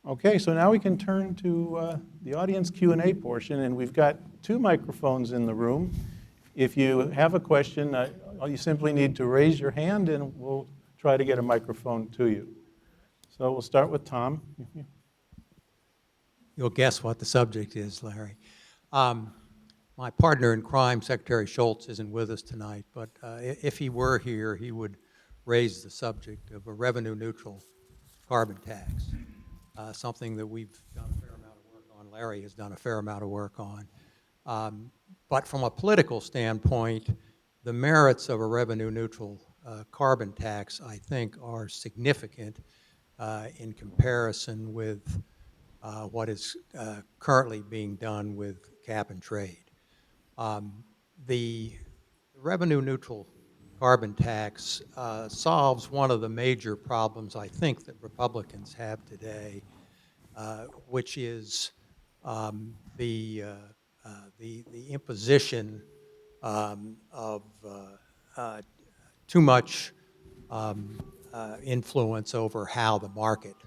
Okay, so now we can turn to the audience Q&A portion, and we've got 2 microphones in the room. If you have a question, you simply need to raise your hand, and we'll try to get a microphone to you. So we'll start with Tom. You'll guess what the subject is, Larry. My partner in crime, Secretary Schultz, isn't with us tonight, but if he were here, he would raise the subject of a revenue-neutral carbon tax, something that we've done a fair amount of work on. Larry has done a fair amount of work on. But from a political standpoint, the merits of a revenue-neutral carbon tax, I think, are significant in comparison with what is currently being done with cap and trade. The revenue-neutral carbon tax solves one of the major problems I think that Republicans have today, which is the imposition of too much influence over how the market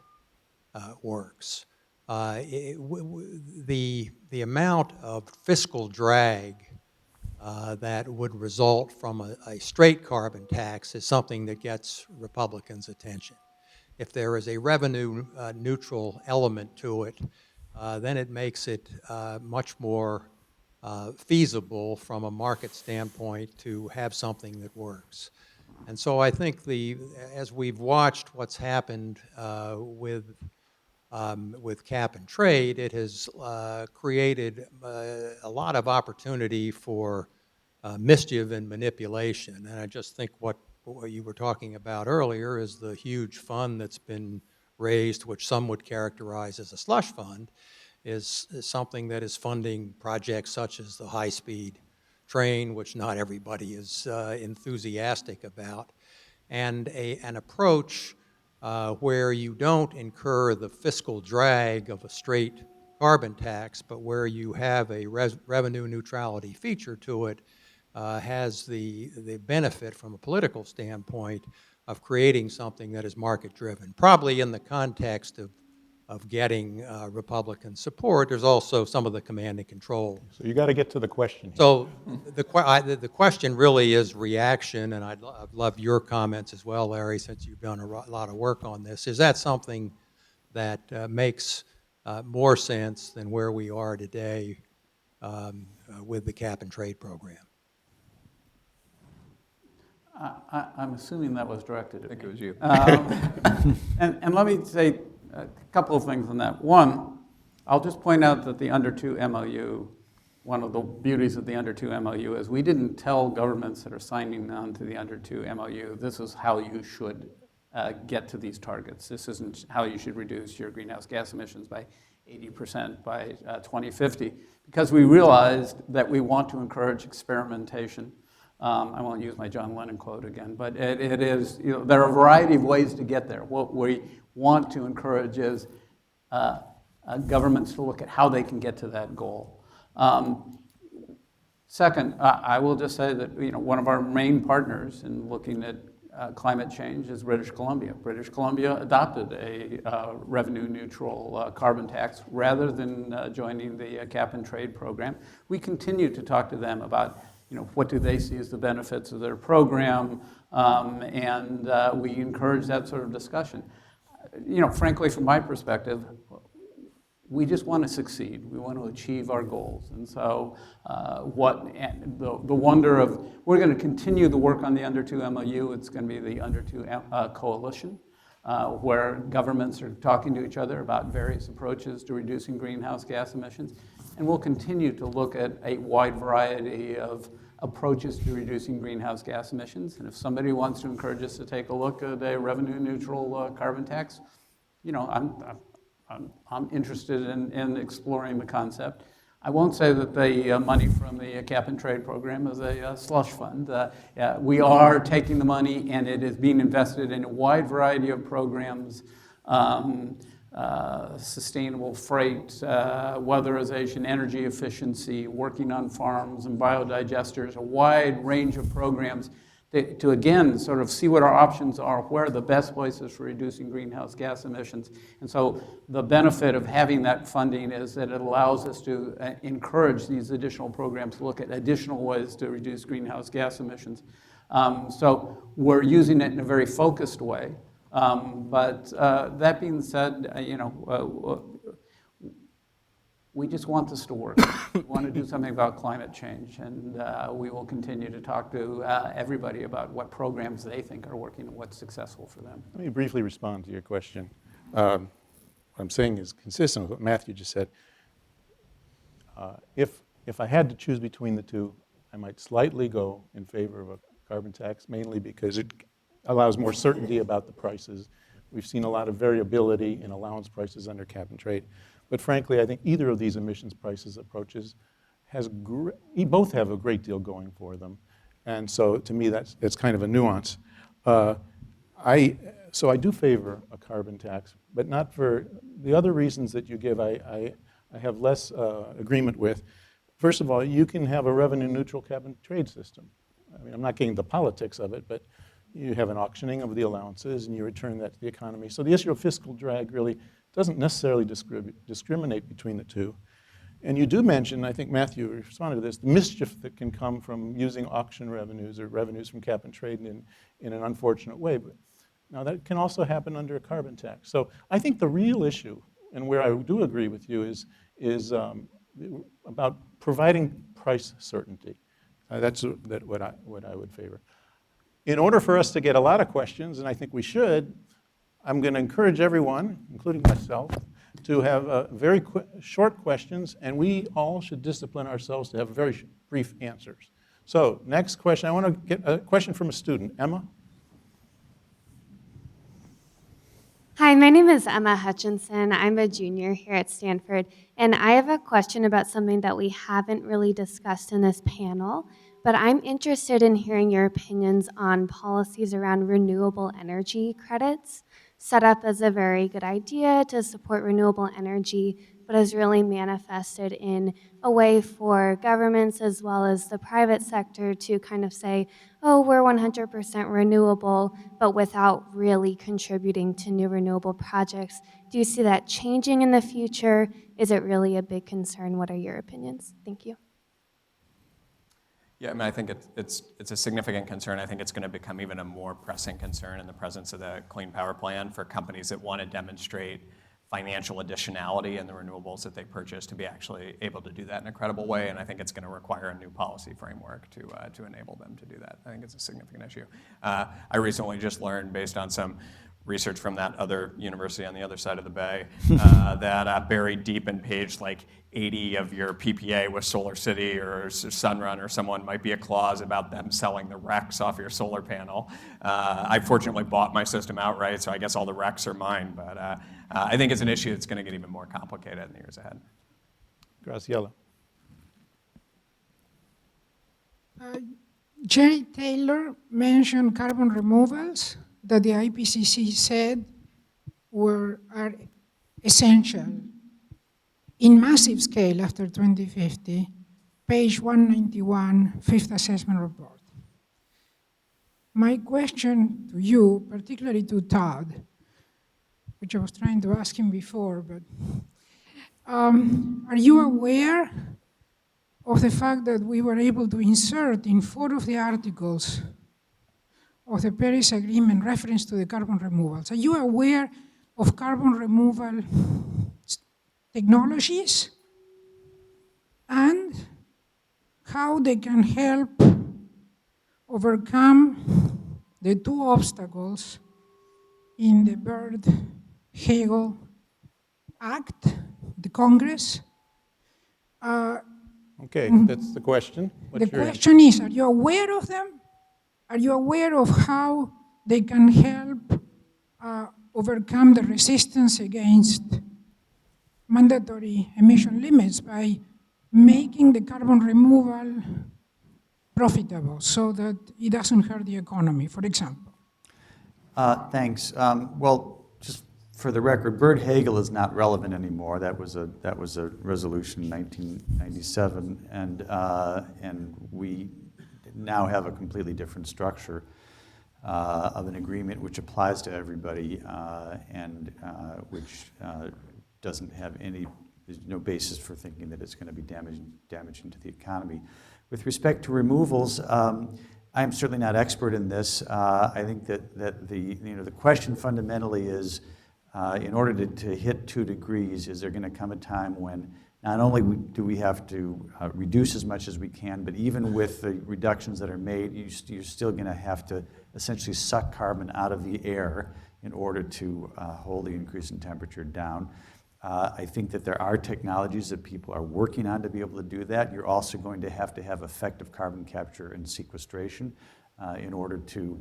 works. The amount of fiscal drag that would result from a straight carbon tax is something that gets Republicans' attention. If there is a revenue neutral element to it, then it makes it much more feasible from a market standpoint to have something that works. And so I think as we've watched what's happened with cap and trade, it has created a lot of opportunity for mischief and manipulation. And I just think what you were talking about earlier is the huge fund that's been raised, which some would characterize as a slush fund, is something that is funding projects such as the high-speed train, which not everybody is enthusiastic about, and an approach where you don't incur the fiscal drag of a straight carbon tax, but where you have a revenue neutrality feature to it, has the benefit from a political standpoint of creating something that is market-driven. Probably in the context of getting Republican support, there's also some of the command and control. So you got to get to the question here. So the question really is reaction, and I'd love your comments as well, Larry, since you've done a lot of work on this. Is that something that makes more sense than where we are today with the cap and trade program? I'm assuming that was directed at me. I think it was you. And let me say a couple of things on that. One, I'll just point out that the Under 2 MOU, one of the beauties of the Under 2 MOU is we didn't tell governments that are signing on to the Under 2 MOU, this is how you should get to these targets. This isn't how you should reduce your greenhouse gas emissions by 80% by 2050, because we realized that we want to encourage experimentation. I won't use my John Lennon quote again, but it is, there are a variety of ways to get there. What we want to encourage is governments to look at how they can get to that goal. Second, I will just say that one of our main partners in looking at climate change is British Columbia. British Columbia adopted a revenue-neutral carbon tax rather than joining the cap and trade program. We continue to talk to them about what do they see as the benefits of their program, and we encourage that sort of discussion. Frankly, from my perspective, we just want to succeed. We want to achieve our goals. And so the wonder of, we're going to continue the work on the Under 2 MOU. It's going to be the Under 2 Coalition, where governments are talking to each other about various approaches to reducing greenhouse gas emissions. And we'll continue to look at a wide variety of approaches to reducing greenhouse gas emissions. And if somebody wants to encourage us to take a look at a revenue-neutral carbon tax, I'm interested in exploring the concept. I won't say that the money from the cap and trade program is a slush fund. We are taking the money, and it is being invested in a wide variety of programs. Sustainable freight, weatherization, energy efficiency, working on farms and biodigesters, a wide range of programs to again, sort of see what our options are, where are the best places for reducing greenhouse gas emissions. And so the benefit of having that funding is that it allows us to encourage these additional programs to look at additional ways to reduce greenhouse gas emissions. So we're using it in a very focused way. But that being said, we just want this to work. We want to do something about climate change, and we will continue to talk to everybody about what programs they think are working and what's successful for them. Let me briefly respond to your question. What I'm saying is consistent with what Matthew just said. If I had to choose between the two, I might slightly go in favor of a carbon tax, mainly because it allows more certainty about the prices. We've seen a lot of variability in allowance prices under cap and trade. But frankly, I think either of these emissions prices approaches both have a great deal going for them. And so to me, it's kind of a nuance. So I do favor a carbon tax, but not for the other reasons that you give. I have less agreement with. First of all, you can have a revenue neutral cap and trade system. I mean, I'm not getting the politics of it, but you have an auctioning of the allowances and you return that to the economy. So the issue of fiscal drag really doesn't necessarily discriminate between the two. And you do mention, I think Matthew responded to this, the mischief that can come from using auction revenues or revenues from cap and trade in an unfortunate way. But now that can also happen under a carbon tax. So I think the real issue, and where I do agree with you, is about providing price certainty. That's what I would favor. In order for us to get a lot of questions, and I think we should, I'm going to encourage everyone, including myself, to have very short questions, and we all should discipline ourselves to have very brief answers. So, next question. I want to get a question from a student. Emma? Hi, my name is Emma Hutchinson. I'm a junior here at Stanford, and I have a question about something that we haven't really discussed in this panel, but I'm interested in hearing your opinions on policies around renewable energy credits, set up as a very good idea to support renewable energy, but has really manifested in a way for governments as well as the private sector to kind of say, oh, we're 100% renewable, but without really contributing to new renewable projects. Do you see that changing in the future? Is it really a big concern? What are your opinions? Thank you. Yeah, I mean, I think it's a significant concern. I think it's going to become even a more pressing concern in the presence of the Clean Power Plan for companies that want to demonstrate financial additionality in the renewables that they purchase to be actually able to do that in a credible way. And I think it's going to require a new policy framework to enable them to do that. I think it's a significant issue. I recently just learned, based on some research from that other university on the other side of the bay, that buried deep in page like 80 of your PPA with Solar City or Sunrun or someone might be a clause about them selling the RECs off your solar panel. I fortunately bought my system outright, so I guess all the RECs are mine. But I think it's an issue that's going to get even more complicated in the years ahead. Graciela. Jerry Taylor mentioned carbon removals that the IPCC said are essential in massive scale after 2050, page 191, Fifth Assessment Report. My question to you, particularly to Todd, which I was trying to ask him before, but are you aware of the fact that we were able to insert in 4 of the articles of the Paris Agreement reference to the carbon removals? Are you aware of carbon removal technologies and how they can help overcome the 2 obstacles in the Byrd-Hagel Act, the Congress? Okay, that's the question. The question is, are you aware of them? Are you aware of how they can help overcome the resistance against mandatory emission limits by making the carbon removal profitable so that it doesn't hurt the economy, for example? Thanks. Well, just for the record, Byrd-Hagel is not relevant anymore. That was a resolution in 1997, and we now have a completely different structure of an agreement which applies to everybody and which doesn't have there's no basis for thinking that it's going to be damaging to the economy. With respect to removals, I'm certainly not expert in this. I think that the question fundamentally is, in order to hit 2 degrees, is there going to come a time when not only do we have to reduce as much as we can, but even with the reductions that are made, you're still going to have to essentially suck carbon out of the air in order to hold the increase in temperature down. I think that there are technologies that people are working on to be able to do that. You're also going to have effective carbon capture and sequestration in order to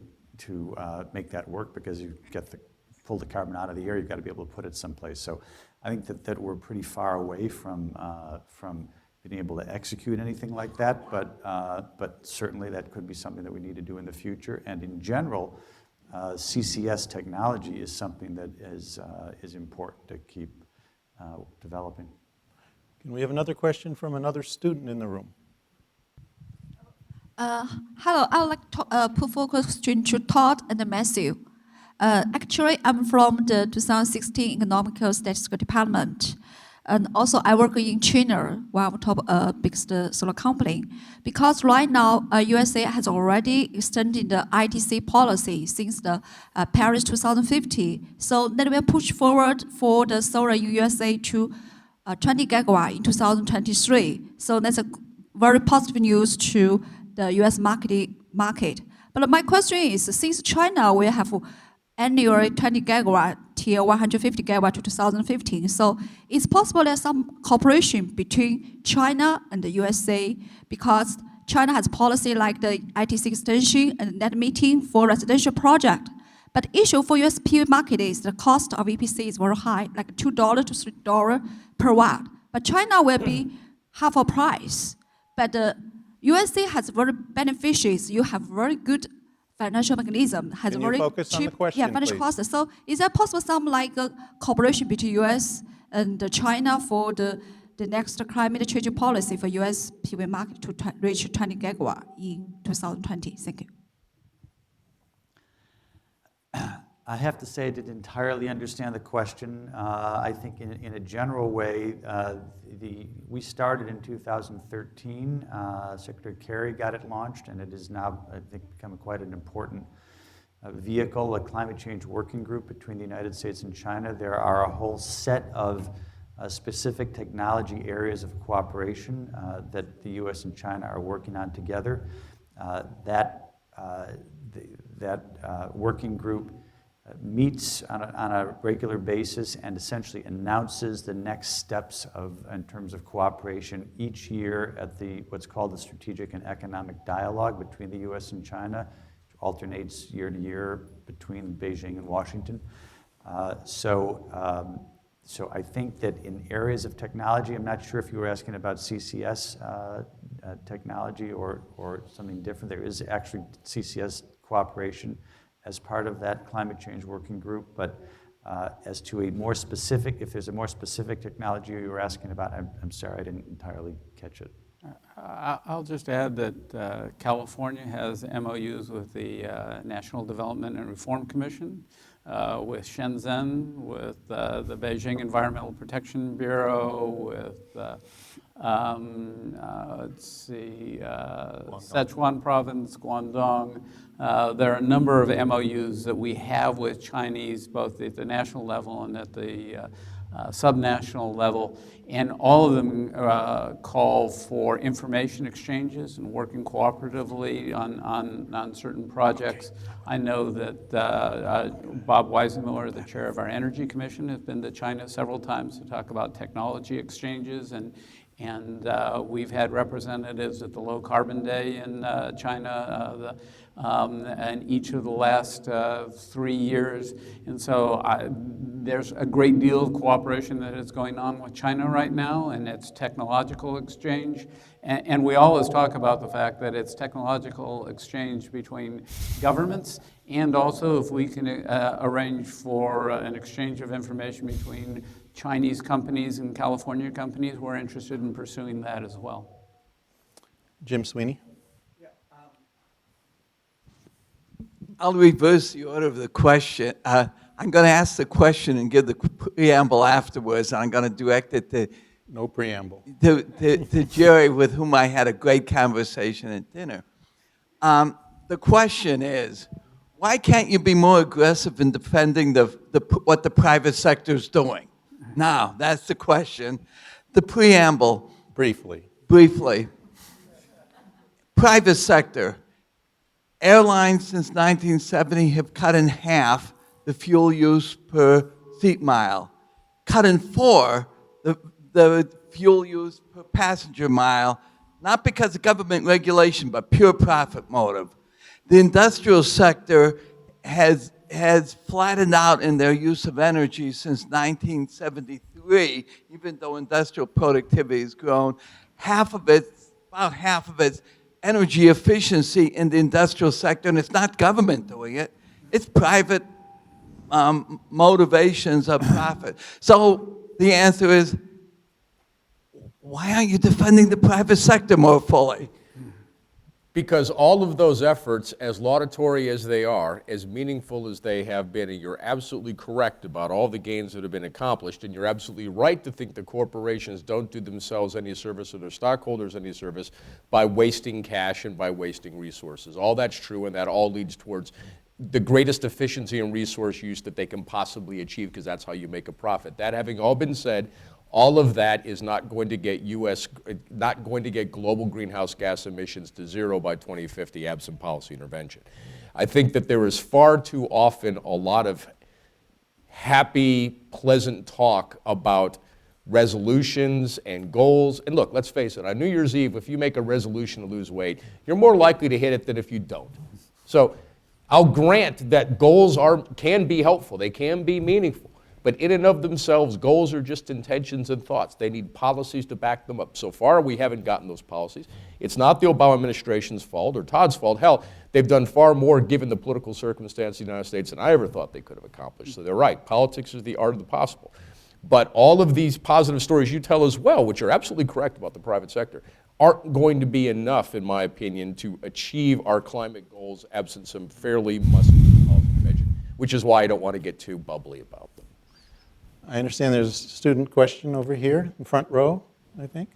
make that work, because you pull the carbon out of the air, you've got to be able to put it someplace. So I think that we're pretty far away from being able to execute anything like that, but certainly that could be something that we need to do in the future. And in general, CCS technology is something that is important to keep developing. Can we have another question from another student in the room? Hello, I would like to put forward a question to Todd and Matthew. Actually, I'm from the 2016 Economical Statistical Department. And also, I work in China, one of the top biggest solar company. Because right now, USA has already extended the ITC policy since the Paris 2050. So that will push forward for the solar in USA to 20 gigawatt in 2023. So that's a very positive news to the US market. But my question is, since China will have annually 20 gigawatt till 150 gigawatt to 2015. So it's possible there's some cooperation between China and the USA, because China has policy like the ITC extension and net metering for residential project. But the issue for US PV market is the cost of EPC is very high, like $2 to $3 per watt. But China will be half a price. But the USA has very beneficiaries. You have very good financial mechanism, has Can you very focus on the cheap question, financial please? cost. So is there possible some like a cooperation between US and China for the next climate change policy for US PV market to reach 20 gigawatt in 2020? Thank you. I have to say I didn't entirely understand the question. I think in a general way, we started in 2013. Secretary Kerry got it launched, and it is now, I think, become quite an important vehicle, a climate change working group between the United States and China. There are a whole set of specific technology areas of cooperation that the U.S. and China are working on together. That working group meets on a regular basis and essentially announces the next steps in terms of cooperation each year at what's called the Strategic and Economic Dialogue between the U.S. and China, which alternates year to year between Beijing and Washington. So I think that in areas of technology, I'm not sure if you were asking about CCS technology or something different. There is actually CCS cooperation as part of that climate change working group, but as to a more specific, if there's a more specific technology you were asking about, I'm sorry, I didn't entirely catch it. I'll just add that California has MOUs with the National Development and Reform Commission, with Shenzhen, with the Beijing Environmental Protection Bureau, with Sichuan Province, Guangdong. There are a number of MOUs that we have with Chinese, both at the national level and at the subnational level, and all of them call for information exchanges and working cooperatively on certain projects. I know that Bob Weisenmiller, the chair of our Energy Commission, has been to China several times to talk about technology exchanges, and we've had representatives at the Low Carbon Day in China and each of the last 3 years. And so there's a great deal of cooperation that is going on with China right now, and it's technological exchange. And we always talk about the fact that it's technological exchange between governments, and also if we can arrange for an exchange of information between Chinese companies and California companies, we're interested in pursuing that as well. Jim Sweeney. I'll reverse the order of the question. I'm going to ask the question and give the preamble afterwards. And I'm going to direct it No preamble. to Jerry, with whom I had a great conversation at dinner. The question is, why can't you be more aggressive in defending what the private sector is doing? Now, that's the question. The preamble, Briefly. private sector. Airlines since 1970 have cut in half the fuel use per seat mile, cut in 4 the fuel use per passenger mile, not because of government regulation, but pure profit motive. The industrial sector has flattened out in their use of energy since 1973, even though industrial productivity has grown. About half of its energy efficiency in the industrial sector, and it's not government doing it, it's private motivations of profit. So the answer is, why aren't you defending the private sector more fully? Because all of those efforts, as laudatory as they are, as meaningful as they have been, and you're absolutely correct about all the gains that have been accomplished, and you're absolutely right to think the corporations don't do themselves any service or their stockholders any service by wasting cash and by wasting resources. All that's true, and that all leads towards the greatest efficiency and resource use that they can possibly achieve, because that's how you make a profit. That having all been said, all of that is not going to get global greenhouse gas emissions to 0 by 2050 absent policy intervention. I think that there is far too often a lot of happy, pleasant talk about resolutions and goals. And look, let's face it, on New Year's Eve, if you make a resolution to lose weight, you're more likely to hit it than if you don't. So I'll grant that goals can be helpful, they can be meaningful. But in and of themselves, goals are just intentions and thoughts. They need policies to back them up. So far, we haven't gotten those policies. It's not the Obama administration's fault or Todd's fault. Hell, they've done far more given the political circumstance of the United States than I ever thought they could have accomplished. So they're right. Politics is the art of the possible. But all of these positive stories you tell as well, which are absolutely correct about the private sector, aren't going to be enough, in my opinion, to achieve our climate goals absent some fairly muscular policy intervention, which is why I don't want to get too bubbly about them. I understand there's a student question over here, in front row, I think.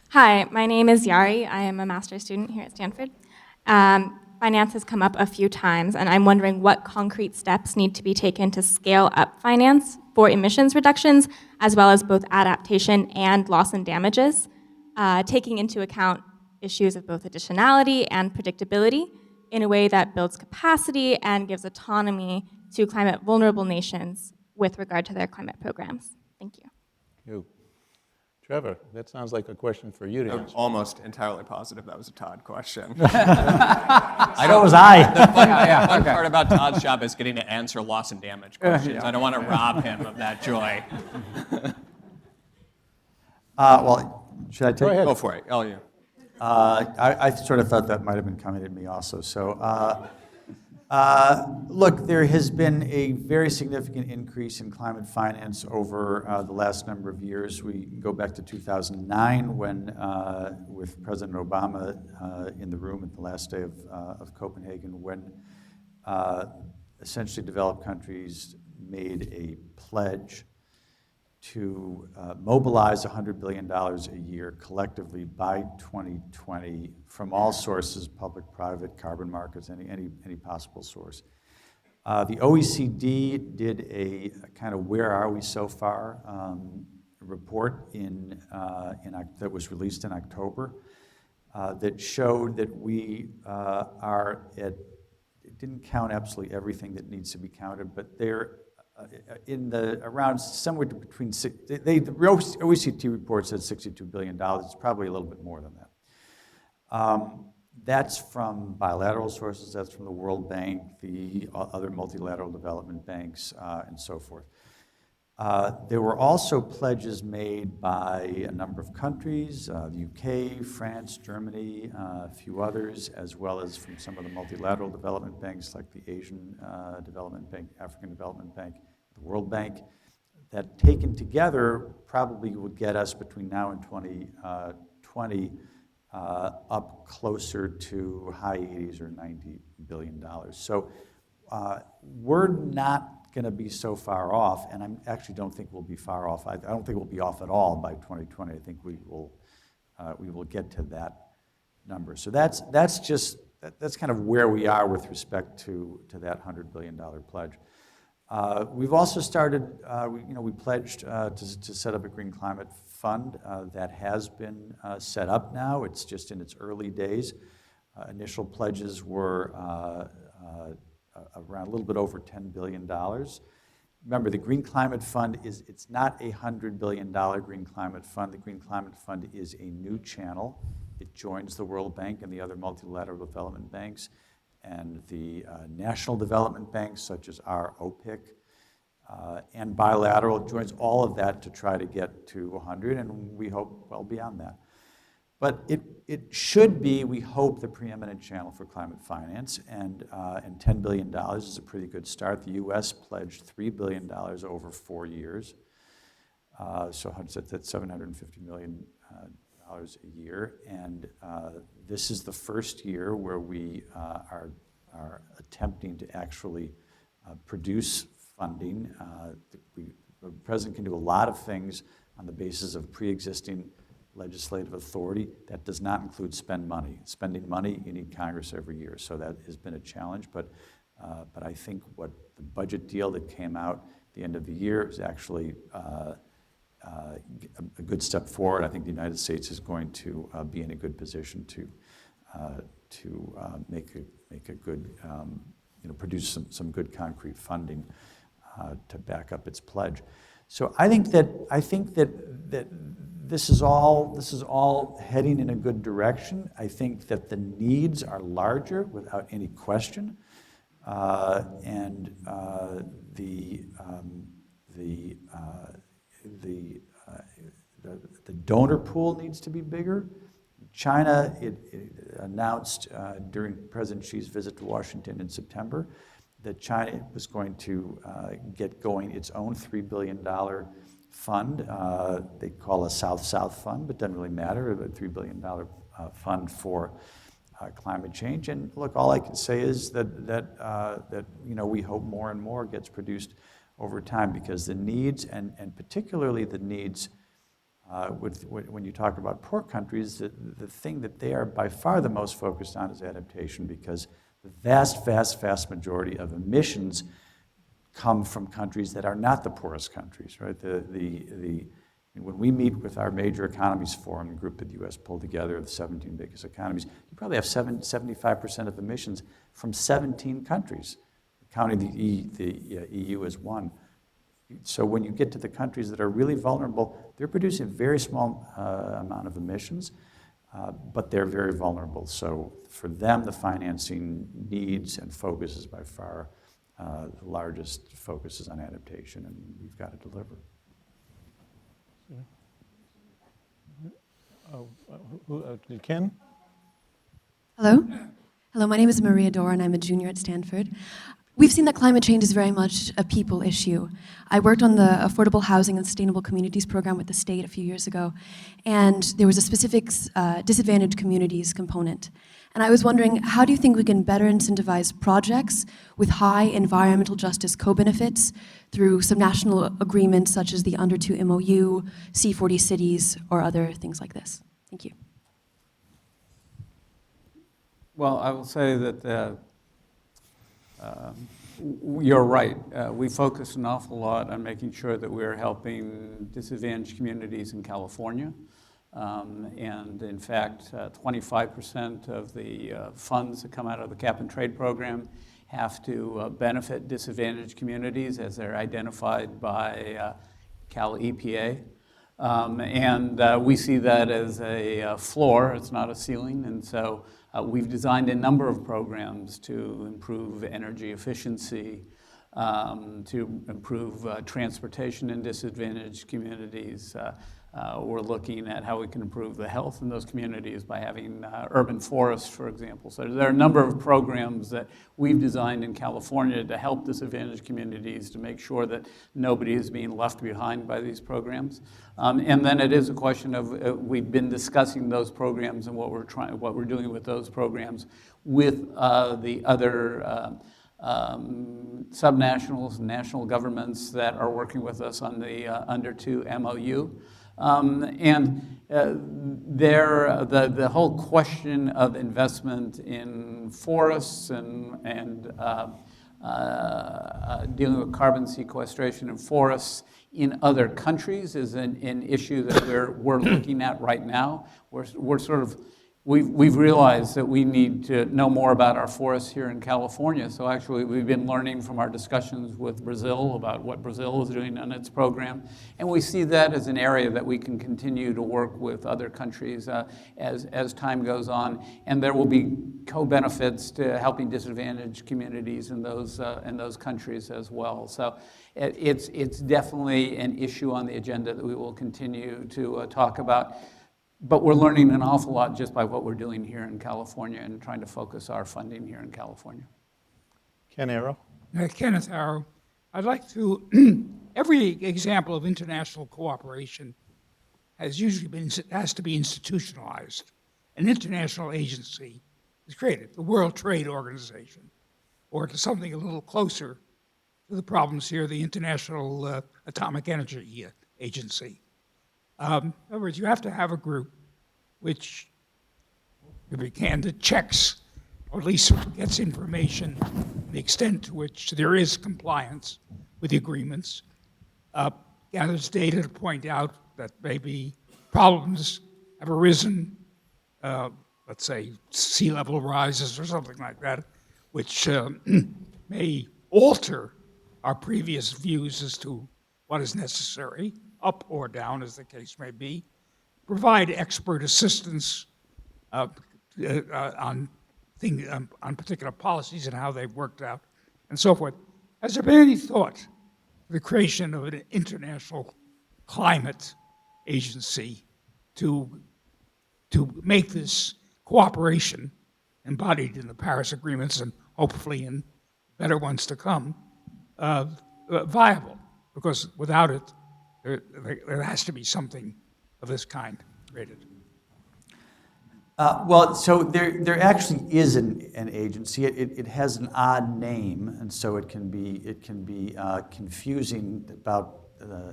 Hi, my name is Yari. I am a master's student here at Stanford. Finance has come up a few times, and I'm wondering what concrete steps need to be taken to scale up finance for emissions reductions, as well as both adaptation and loss and damages, taking into account issues of both additionality and predictability in a way that builds capacity and gives autonomy to climate vulnerable nations with regard to their climate programs. Thank you. You. Trevor, that sounds like a question for you to I'm answer. almost entirely positive that was a Todd question. So was I. The fun part about Todd's job is getting to answer loss and damage questions. I don't want to rob him of that joy. Well, should I take it? Go for it. Oh, yeah. I sort of thought that might have been coming at me also. So, look, there has been a very significant increase in climate finance over the last number of years. We go back to 2009 when, with President Obama in the room at the last day of Copenhagen, when essentially developed countries made a pledge to mobilize $100 billion a year collectively by 2020 from all sources, public, private, carbon markets, any possible source. The OECD did a kind of where are we so far report that was released in October that showed that we are at, it didn't count absolutely everything that needs to be counted, but they're in the around somewhere between the OECD report said $62 billion. It's probably a little bit more than that. That's from bilateral sources. That's from the World Bank, the other multilateral development banks, and so forth. There were also pledges made by a number of countries, the UK, France, Germany, a few others, as well as from some of the multilateral development banks like the Asian Development Bank, African Development Bank, the World Bank, that taken together probably would get us between now and 2020 up closer to high 80s or $90 billion. So we're not going to be so far off, and I actually don't think we'll be far off. I don't think we'll be off at all by 2020. I think we will get to that number. So that's kind of where we are with respect to that $100 billion pledge. We've also started, we pledged to set up a green climate fund that has been set up now. It's just in its early days. Initial pledges were around a little bit over $10 billion. Remember, the Green Climate Fund it's not a $100 billion Green Climate Fund. The Green Climate Fund is a new channel. It joins the World Bank and the other multilateral development banks and the national development banks, such as our OPIC, and bilateral. It joins all of that to try to get to 100, and we hope well beyond that. But it should be, we hope, the preeminent channel for climate finance, and $10 billion is a pretty good start. The U.S. pledged $3 billion over 4 years, so that's $750 million a year, and this is the first year where we are attempting to actually produce funding. The president can do a lot of things on the basis of pre-existing legislative authority. That does not include spending money. You need Congress every year, so that has been a challenge. But I think what the budget deal that came out at the end of the year is actually a good step forward. I think the United States is going to be in a good position to make a good, produce some good concrete funding to back up its pledge. So I think that this is all heading in a good direction. I think that the needs are larger without any question, and the donor pool needs to be bigger. China, it announced during President Xi's visit to Washington in September that China was going to get going its own $3 billion fund. They call a South-South fund, but doesn't really matter, a $3 billion fund for climate change. And look, all I can say is that we hope more and more gets produced over time, because the needs, and particularly the needs when you talk about poor countries, the thing that they are by far the most focused on is adaptation, because the vast majority of emissions come from countries that are not the poorest countries, right? When we meet with our major economies forum, the group that the U.S. pulled together, the 17 biggest economies, you probably have 75% of emissions from 17 countries, counting the EU as one. So when you get to the countries that are really vulnerable, they're producing a very small amount of emissions, but they're very vulnerable. So for them, the financing needs and focus is by far the largest focus is on adaptation, and we've got to deliver. Ken? Hello. Hello, my name is Maria Dora, and I'm a junior at Stanford. We've seen that climate change is very much a people issue. I worked on the Affordable Housing and Sustainable Communities program with the state a few years ago, and there was a specific disadvantaged communities component. And I was wondering, how do you think we can better incentivize projects with high environmental justice co-benefits through some national agreements such as the Under 2 MOU, C40 cities, or other things like this? Thank you. Well, I will say that you're right. We focus an awful lot on making sure that we're helping disadvantaged communities in California. And in fact, 25% of the funds that come out of the cap and trade program have to benefit disadvantaged communities as they're identified by Cal EPA. And we see that as a floor, it's not a ceiling. And so we've designed a number of programs to improve energy efficiency, to improve transportation in disadvantaged communities. We're looking at how we can improve the health in those communities by having urban forests, for example. So there are a number of programs that we've designed in California to help disadvantaged communities to make sure that nobody is being left behind by these programs. And then it is a question of we've been discussing those programs and what we're doing with those programs with the other subnationals and national governments that are working with us on the Under 2 MOU. The whole question of investment in forests and dealing with carbon sequestration in forests in other countries is an issue that we're looking at right now. We've realized that we need to know more about our forests here in California. So actually, we've been learning from our discussions with Brazil about what Brazil is doing on its program. And we see that as an area that we can continue to work with other countries as time goes on. And there will be co-benefits to helping disadvantaged communities in those countries as well. So it's definitely an issue on the agenda that we will continue to talk about. But we're learning an awful lot just by what we're doing here in California and trying to focus our funding here in California. Ken Arrow. Kenneth Arrow. I'd like to, every example of international cooperation has to be institutionalized. An international agency is created, the World Trade Organization, or to something a little closer to the problems here, the International Atomic Energy Agency. In other words, you have to have a group which, if it can, that checks, or at least gets information, the extent to which there is compliance with the agreements, gathers data to point out that maybe problems have arisen, let's say sea level rises or something like that, which may alter our previous views as to what is necessary, up or down, as the case may be, provide expert assistance on particular policies and how they've worked out, and so forth. Has there been any thought for the creation of an international climate agency to make this cooperation embodied in the Paris agreements and hopefully in better ones to come viable? Because without it, there has to be something of this kind created. Well, so there actually is an agency. It has an odd name, and so it can be confusing about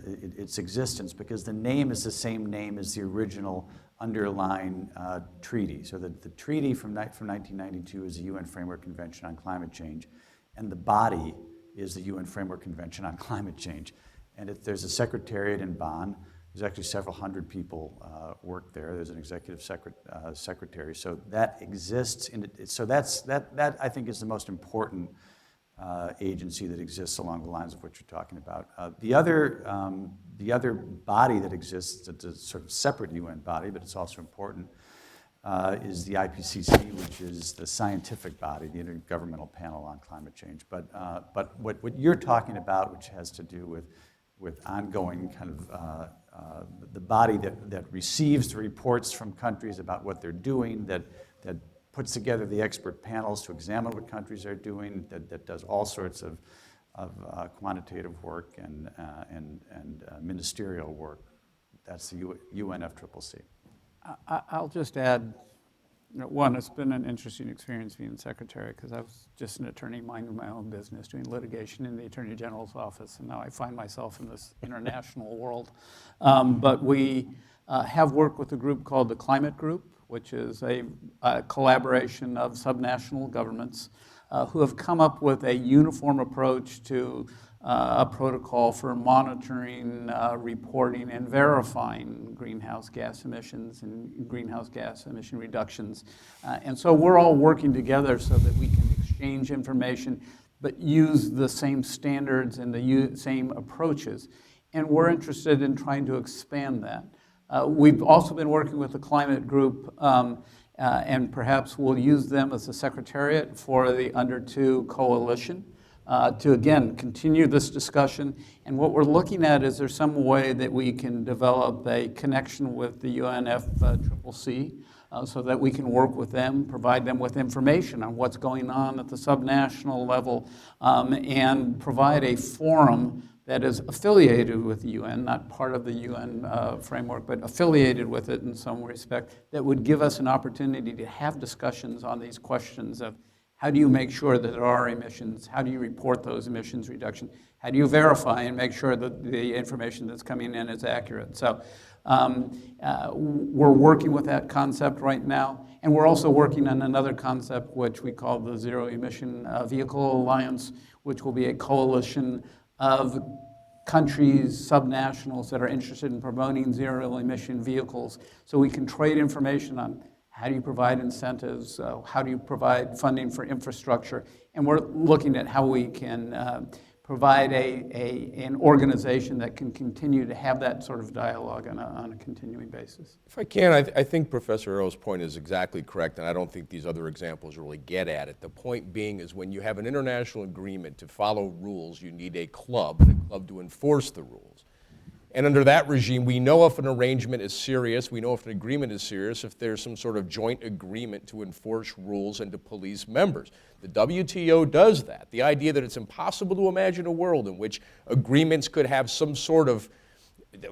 its existence because the name is the same name as the original underlying treaty. So the treaty from 1992 is the UN Framework Convention on Climate Change, and the body is the UN Framework Convention on Climate Change. And there's a secretariat in Bonn. There's actually several hundred people work there. There's an executive secretary. So that exists. So that I think is the most important agency that exists along the lines of what you're talking about. The other body that exists, it's a sort of separate UN body, but it's also important, is the IPCC, which is the scientific body, the Intergovernmental Panel on Climate Change. But what you're talking about, which has to do with ongoing kind of the body that receives the reports from countries about what they're doing, that puts together the expert panels to examine what countries are doing, that does all sorts of quantitative work and ministerial work. That's the UNFCCC. I'll just add, one, it's been an interesting experience being secretary because I was just an attorney minding my own business, doing litigation in the Attorney General's office, and now I find myself in this international world. But we have worked with a group called the Climate Group, which is a collaboration of subnational governments who have come up with a uniform approach to a protocol for monitoring, reporting, and verifying greenhouse gas emissions and greenhouse gas emission reductions. And so we're all working together so that we can exchange information, but use the same standards and the same approaches. And we're interested in trying to expand that. We've also been working with the Climate Group, and perhaps we'll use them as a secretariat for the Under 2 Coalition. To, again, continue this discussion. And what we're looking at is there some way that we can develop a connection with the UNFCCC so that we can work with them, provide them with information on what's going on at the subnational level, and provide a forum that is affiliated with the UN, not part of the UN framework, but affiliated with it in some respect, that would give us an opportunity to have discussions on these questions of how do you make sure that there are emissions? How do you report those emissions reduction? How do you verify and make sure that the information that's coming in is accurate? So we're working with that concept right now. And we're also working on another concept, which we call the Zero Emission Vehicle Alliance, which will be a coalition of countries, subnationals that are interested in promoting zero-emission vehicles. So we can trade information on how do you provide incentives, how do you provide funding for infrastructure, and we're looking at how we can provide an organization that can continue to have that sort of dialogue on a continuing basis. If I can, I think Professor Earle's point is exactly correct, and I don't think these other examples really get at it. The point being is when you have an international agreement to follow rules, you need a club to enforce the rules. And under that regime, we know if an arrangement is serious, we know if an agreement is serious, if there's some sort of joint agreement to enforce rules and to police members. The WTO does that. The idea that it's impossible to imagine a world in which agreements could have some sort of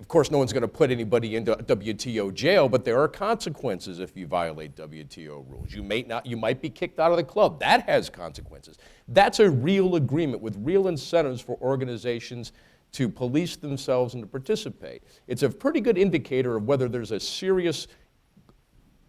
course, no one's going to put anybody into WTO jail, but there are consequences if you violate WTO rules. You might be kicked out of the club. That has consequences. That's a real agreement with real incentives for organizations to police themselves and to participate. It's a pretty good indicator of whether there's a serious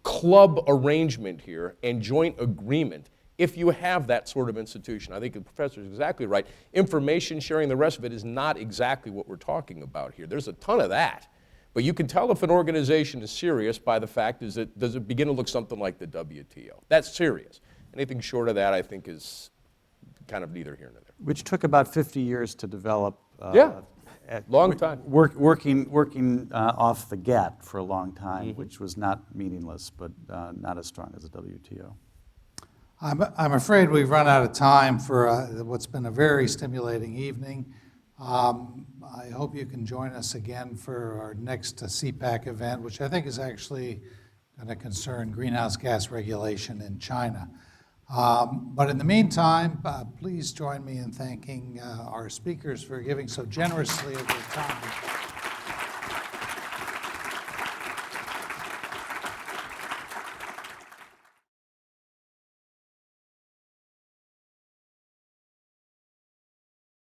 club arrangement here and joint agreement if you have that sort of institution. I think the professor is exactly right. Information sharing, the rest of it, is not exactly what we're talking about here. There's a ton of that. But you can tell if an organization is serious by the fact is that does it begin to look something like the WTO. That's serious. Anything short of that, I think, is kind of neither here nor there. Which took about 50 years to develop. Long time. Working off the GATT for a long time, which was not meaningless, but not as strong as the WTO. I'm afraid we've run out of time for what's been a very stimulating evening. I hope you can join us again for our next CPAC event, which I think is actually going to concern greenhouse gas regulation in China. But in the meantime, please join me in thanking our speakers for giving so generously of their time.